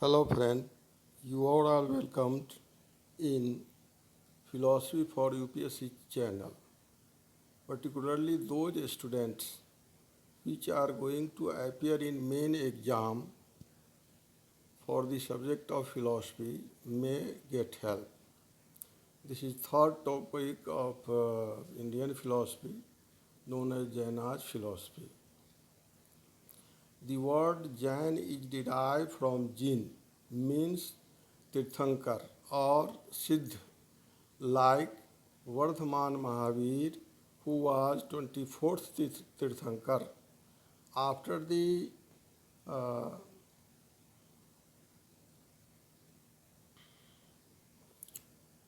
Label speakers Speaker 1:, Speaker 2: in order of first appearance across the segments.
Speaker 1: Hello friend, you are all welcomed in Philosophy for UPSC channel, particularly those students which are going to appear in main exam for the subject of philosophy may get help. This is third topic of Indian philosophy known as Jaina's philosophy. The word Jain is derived from Jin, means Tirthankar or Siddh, like Vardhaman Mahavir, who was 24th Tirthankar. After the uh,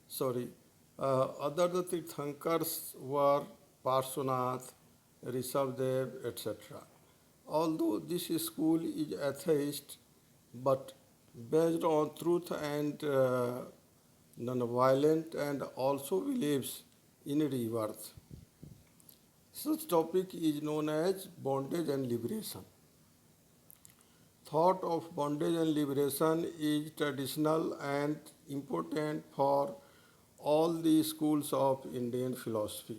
Speaker 1: sorry, other the Tirthankars were Parshvanath, Rishabdev, etc. Although this school is atheist, but based on truth and non-violent and also believes in rebirth. Such topic is known as bondage and liberation. Thought of bondage and liberation is traditional and important for all the schools of Indian philosophy.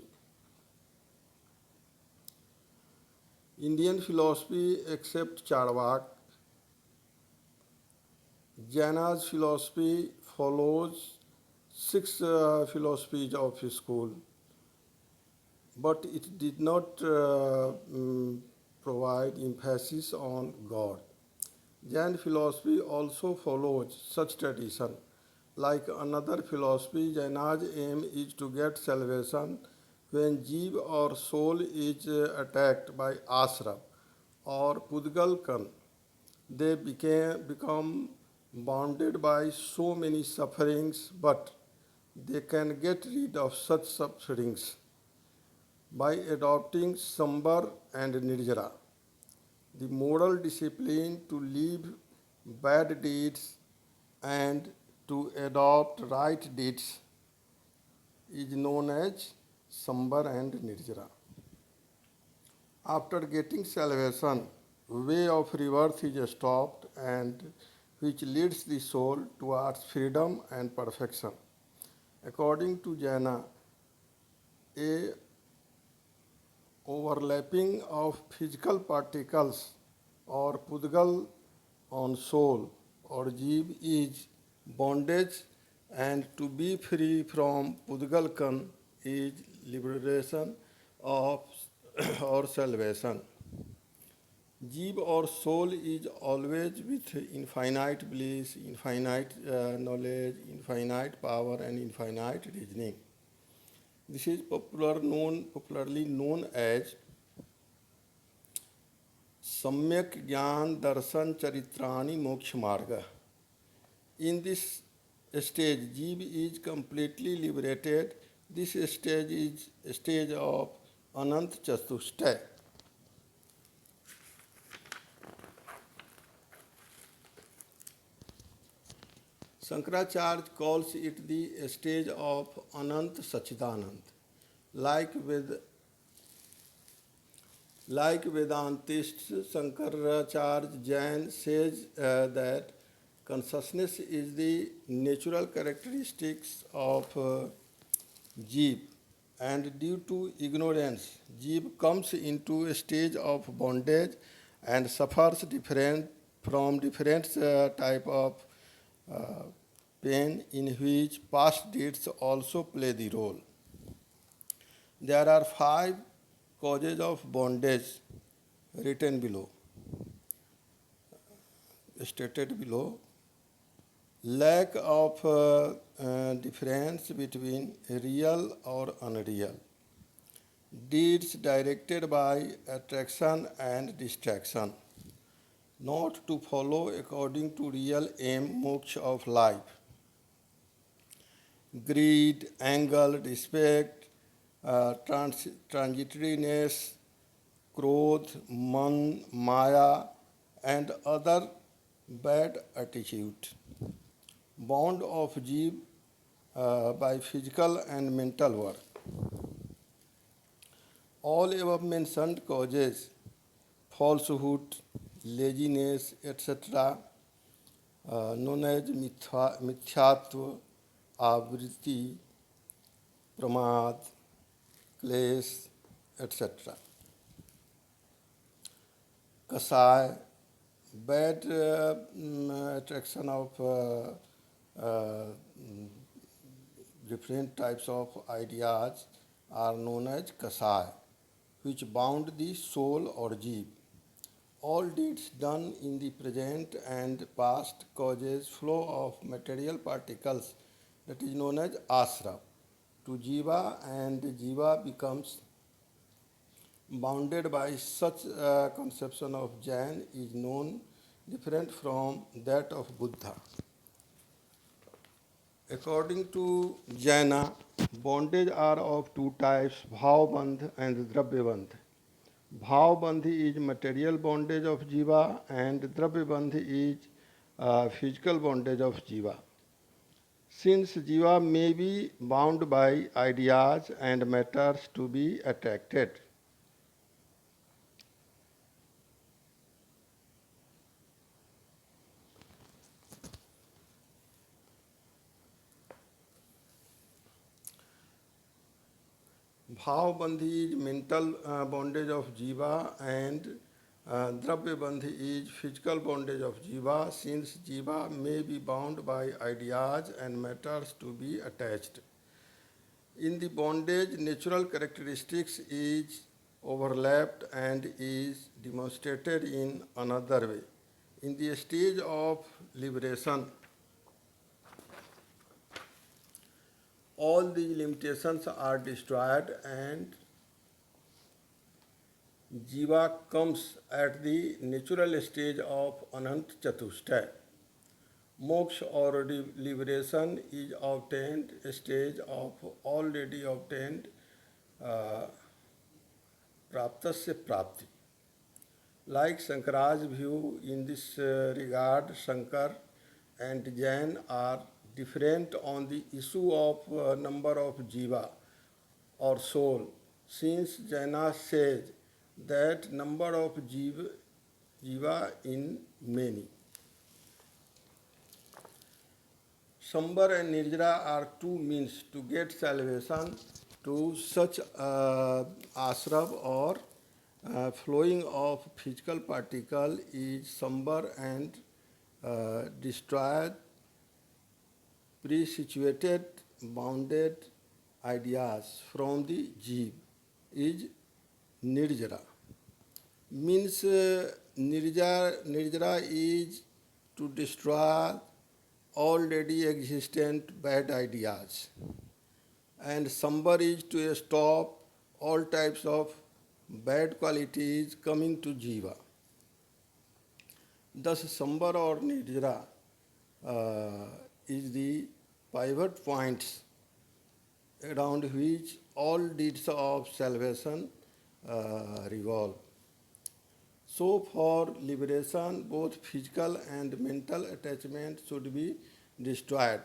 Speaker 1: Indian philosophy, except Charvak, Jaina's philosophy follows six philosophies of his school, but it did not provide emphasis on God. Jain philosophy also follows such tradition. Like another philosophy, Jaina's aim is to get salvation when jeev or soul is attacked by asra or pudgalkan. They become bounded by so many sufferings, but they can get rid of such sufferings by adopting sambar and nirjara, the moral discipline to leave bad deeds and to adopt right deeds is known as sambar and nirjara. After getting salvation, way of rebirth is stopped and which leads the soul towards freedom and perfection. According to Jaina, a overlapping of physical particles or pudgal on soul or jeev is bondage, and to be free from pudgalkan is liberation of or salvation. Jeev or soul is always with infinite bliss, infinite knowledge, infinite power, and infinite reasoning. This is popularly known as Samyak Gyan Darshan Charitrani Moksha Marga. In this stage, Jeev is completely liberated. This stage is a stage of Anant Chatushtay. Shankaracharya calls it the stage of Anant Sachidanand. Like with Like Vedantists, Shankaracharya Jain says that consciousness is the natural characteristics of jeev, and due to ignorance, jeev comes into a stage of bondage and suffers different type of uh, pain in which past deeds also play the role. There are five causes of bondage written below, stated below. Lack of difference between real or unreal. Deeds directed by attraction and distraction. Not to follow according to real aim, moksha of life. Greed, anger, respect, transitoriness, krodh, man, maya, and other bad attitude. Bond of jeev by physical and mental work. All above mentioned causes, falsehood, laziness, etc., known as Mithyatva, Avriti, Pramad, Klesh, etc. Kasai, bad attraction of different types of ideas are known as kasai, which bound the soul or jeev. All deeds done in the present and past causes flow of material particles, that is known as asra, to jiva, and jiva becomes bounded by such conception of Jain is known different from that of Buddha. According to Jaina, bondage are of two types, bhavbandh and dravyabandh. Bhavbandh is material bondage of jiva and dravyabandh is physical bondage of jiva. Since jiva may be bound by ideas and matters to be attracted, Bhavbandhi is mental bondage of jiva and Dravyabandhi is physical bondage of jiva, since jiva may be bound by ideas and matters to be attached. In the bondage, natural characteristics is overlapped and is demonstrated in another way. In the stage of liberation, all these limitations are destroyed and jiva comes at the natural stage of Anant Chatushtay. Moksha or liberation is obtained stage of already obtained praptasya prapti. Like Shankar's view in this regard, Shankar and Jain are different on the issue of number of jiva or soul, since Jaina says that number of jiva in many. Sambar and Nirjara are two means to get salvation to such ashrava or flowing of physical particle is sambar and destroyed pre-situated bounded ideas from the jeev is nirjara. Means nirjara is to destroy already existent bad ideas, and sambar is to stop all types of bad qualities coming to jiva. Thus, sambar or nirjara is the pivot points around which all deeds of salvation revolve. So, for liberation, both physical and mental attachment should be destroyed.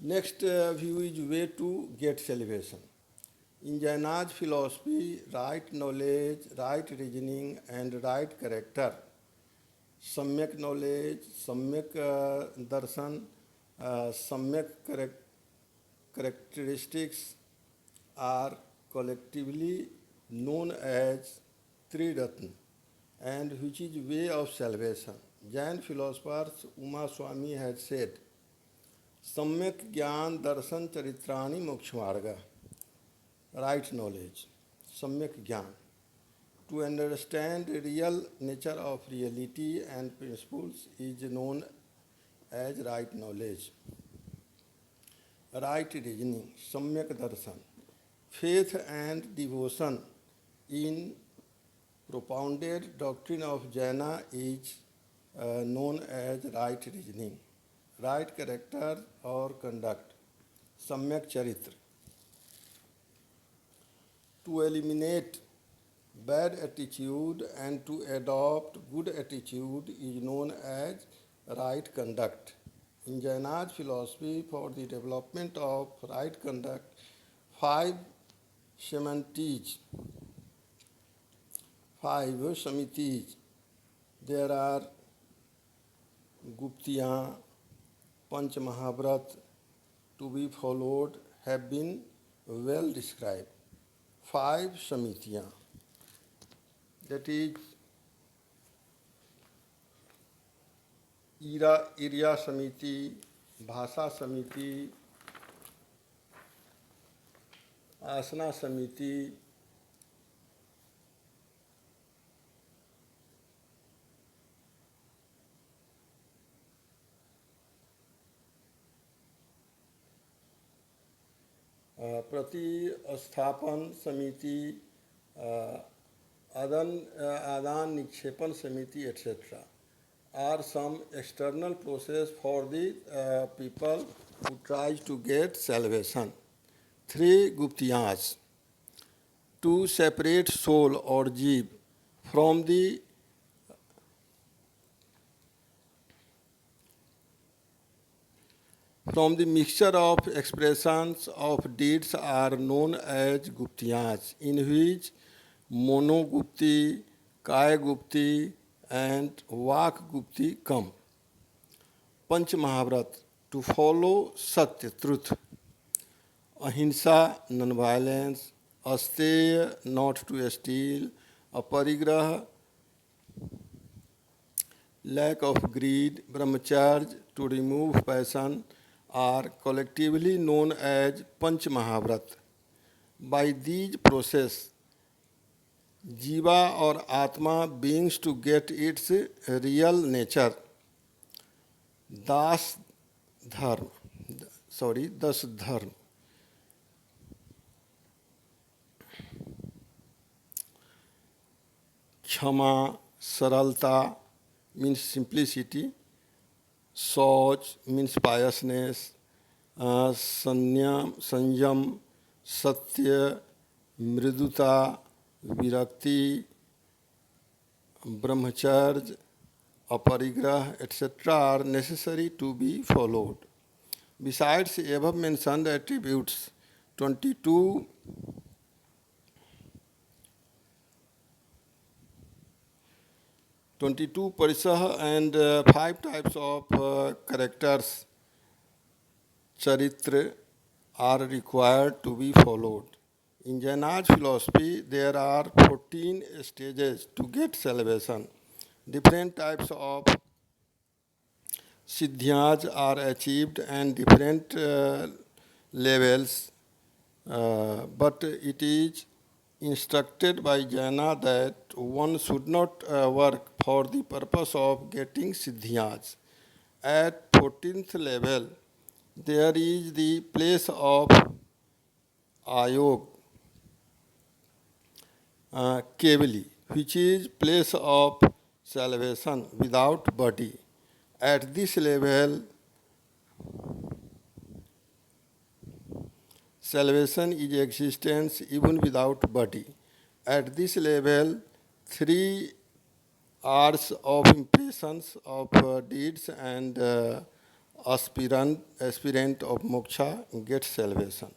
Speaker 1: Next view is way to get salvation. In Jaina's philosophy, right knowledge, right reasoning, and right character, samyak knowledge, samyak darshan, samyak characteristics are collectively known as Triratna, and which is way of salvation. Jain philosophers Uma Swami had said, Samyak Gyan Darshan Charitrani Mokshamarga, right knowledge, Samyak Gyan. To understand the real nature of reality and principles is known as right knowledge. Right reasoning, Samyak Darshan. Faith and devotion in propounded doctrine of Jaina is known as right reasoning. Right character or conduct, Samyak Charitra. To eliminate bad attitude and to adopt good attitude is known as right conduct. In Jaina's philosophy, for the development of right conduct, 5 samitis There are Guptiyan, Panch Mahabrat to be followed have been well described. 5 Samitiyan, that is Iriya Samiti, Bhasha Samiti, Asana Samiti, प्रतिस्थापन समिति, आदान निक्षेपन समिति, etc. are some external process for the people who tries to get salvation. 3 Guptiyans, to separate soul or jeev from the mixture of expressions of deeds are known as Guptiyans, in which Monogupti, Kaya Gupti, and Vak Gupti come. Panch Mahabrat, to follow Satya, truth. Ahimsa, non-violence. Asteya, not to steal. Aparigraha, lack of greed. Brahmacharya, to remove passion, are collectively known as Panch Mahabrat. By these process, Jiva or Atma beings to get its real nature. Das Dharma, Das Dharma. Kshama, Saralta means simplicity. Sauch means piousness. Sanjam, Satya, Mriduta, Virakti, Brahmacharya, Aparigraha, etc. are necessary to be followed. Besides above mentioned attributes, 22 Parisah and 5 types of characters, charitra, are required to be followed. In Jainaj philosophy, there are 14 stages to get salvation. Different types of siddhyas are achieved and different levels, but it is instructed by Jaina that one should not work for the purpose of getting siddhyas. At 14th level, there is the place of ayog, kevali, which is place of salvation without body. At this level, salvation is existence even without body. At this level, 3 hours of impressions of deeds and aspirant of moksha get salvation.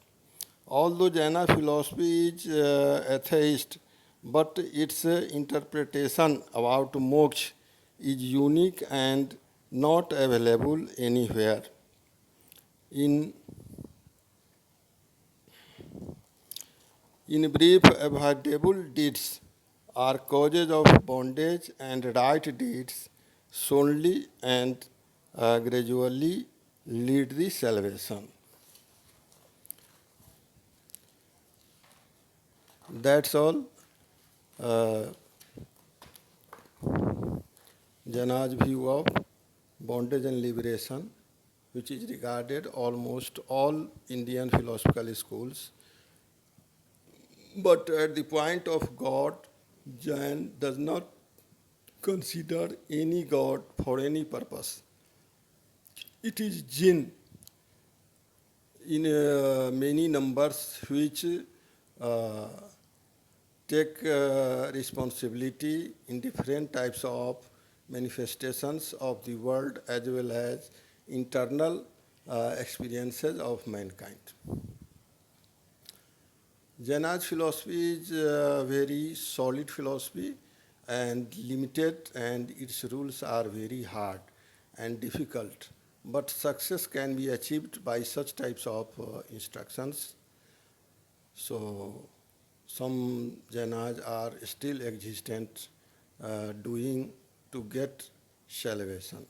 Speaker 1: Although Jaina philosophy is atheist, but its interpretation about moksha is unique and not available anywhere. In brief, avoidable deeds are causes of bondage, and right deeds solely and gradually lead the salvation. That's all. Jaina's view of bondage and liberation, which is regarded almost all Indian philosophical schools. But at the point of God, Jain does not consider any God for any purpose. It is jinn in many numbers which take responsibility in different types of manifestations of the world as well as internal experiences of mankind. Jaina's philosophy is a very solid philosophy, and limited, and its rules are very hard and difficult. But success can be achieved by such types of instructions. So some Jainas are still existent, doing to get salvation.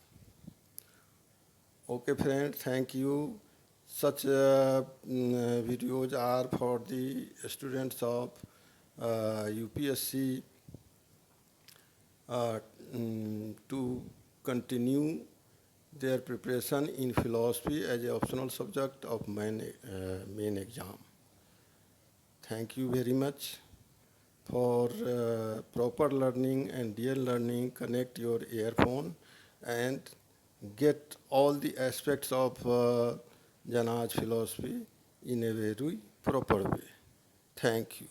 Speaker 1: Okay, friends, thank you. Such videos are for the students of UPSC uh, to continue their preparation in philosophy as an optional subject of main exam. Thank you very much. For proper learning and real learning, connect your earphone and get all the aspects of Janaj philosophy in a very proper way. Thank you.